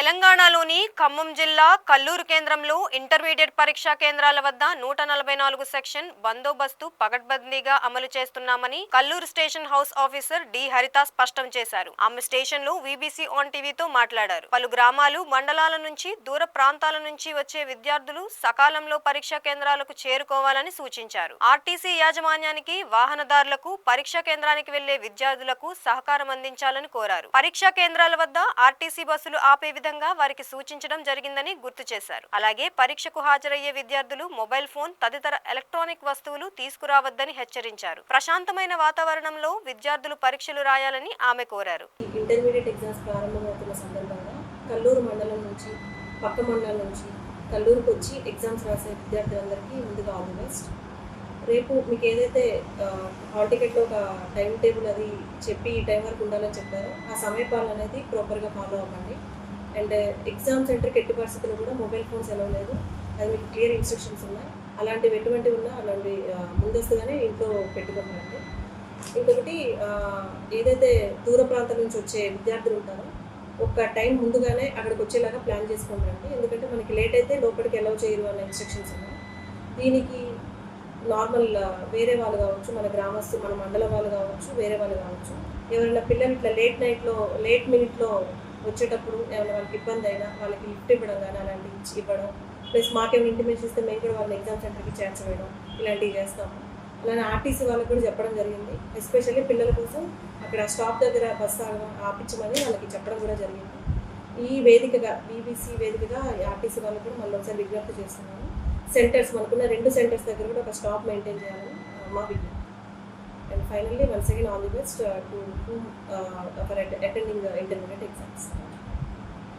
తెలంగాణలోని ఖమ్మం జిల్లా కల్లూరు కేంద్రంలో ఇంటర్మీడియట్ పరీక్షా కేంద్రాల వద్ద 144 సెక్షన్ బందోబస్తు పకడ్బందీగా అమలు చేస్తున్నామని Kallur station house officer D Haritha స్పష్టం చేశారు. ఆమె స్టేషన్ లో వీబీసీ ఆన్ టీవీతో మాట్లాడారు. పలు గ్రామాలు, మండలాల నుంచి, దూర ప్రాంతాల నుంచి వచ్చే విద్యార్థులు సకాలంలో పరీక్షా కేంద్రాలకు చేరుకోవాలని సూచించారు. ఆర్టీసీ యాజమాన్యానికి, వాహనదారులకు, పరీక్షా కేంద్రానికి వెళ్లే విద్యార్థులకు సహకారం అందించాలని కోరారు. పరీక్షా కేంద్రాల వద్ద ఆర్టీసీ బస్సులు ఆపే విధంగా వారికి సూచించడం జరిగిందని గుర్తు చేశారు. అలాగే పరీక్షకు హాజరయ్యే విద్యార్థులు మొబైల్ ఫోన్ తదితర ఎలక్ట్రానిక్ వస్తువులు తీసుకురావద్దని హెచ్చరించారు. ప్రశాంతమైన వాతావరణంలో విద్యార్థులు పరీక్షలు రాయాలని ఆమె కోరారు. ఇంటర్మీడియట్ ఎగ్జామ్స్ ప్రారంభమవుతున్న సందర్భంగా కల్లూరు మండలం నుంచి, పక్క మండలం నుంచి కల్లూరుకు వచ్చి ఎగ్జామ్స్ రాసే విద్యార్థులందరికీ ముందుగా ఆల్ ది బెస్ట్. రేపు మీకు ఏదైతే హాల్ టికెట్లో ఒక టైం టేబుల్ అది చెప్పి ఈ టైం వరకు ఉండాలని చెప్పారో ఆ సమయపాలన అనేది ప్రాపర్గా ఫాలో అవ్వండి. అండ్ ఎగ్జామ్ సెంటర్కి ఎట్టి పరిస్థితుల్లో కూడా మొబైల్ ఫోన్స్ ఎలా లేదు, అది మీకు క్లియర్ ఇన్స్ట్రక్షన్స్ ఉన్నాయి. అలాంటివి ఎటువంటివి ఉన్నా అలాంటి ముందస్తుగానే ఇంట్లో పెట్టుకోవాలండి. ఇంకొకటి, ఏదైతే దూర ప్రాంతం నుంచి వచ్చే విద్యార్థులు ఉంటారో ఒక టైం ముందుగానే అక్కడికి వచ్చేలాగా ప్లాన్ చేసుకోండి. ఎందుకంటే మనకి లేట్ అయితే లోపలికి అలౌ చేయరు అన్న ఇన్స్ట్రక్షన్స్ ఉన్నాయి. దీనికి నార్మల్ వేరే వాళ్ళు కావచ్చు, మన గ్రామస్తు, మన మండలం వాళ్ళు కావచ్చు, వేరే వాళ్ళు కావచ్చు, ఎవరైనా పిల్లలు ఇట్లా లేట్ మినిట్లో వచ్చేటప్పుడు ఏమైనా వాళ్ళకి ఇబ్బంది అయినా వాళ్ళకి లిఫ్ట్ ఇవ్వడం కానీ అలాంటివి ఇవ్వడం, ప్లస్ మాకేమైనా ఇంటిమేషన్ ఇస్తే మేము కూడా వాళ్ళని ఎగ్జామ్ సెంటర్కి చేర్చవేయడం, ఇలాంటివి చేస్తాము. అలానే ఆర్టీసీ వాళ్ళకి కూడా చెప్పడం జరిగింది. ఎస్పెషల్లీ పిల్లల కోసం అక్కడ స్టాప్ దగ్గర బస్సు ఆపించమని వాళ్ళకి చెప్పడం కూడా జరిగింది. ఈ వేదికగా, బీబీసీ వేదికగా ఆర్టీసీ వాళ్ళకి కూడా మళ్ళీ ఒకసారి విజ్ఞప్తి చేస్తున్నాను. సెంటర్స్, మనకున్న 2 సెంటర్స్ దగ్గర కూడా ఒక స్టాప్ మెయింటైన్ చేయాలని మా విజ్ఞప్తి. And finally once again all the best to attending the intermediate exams.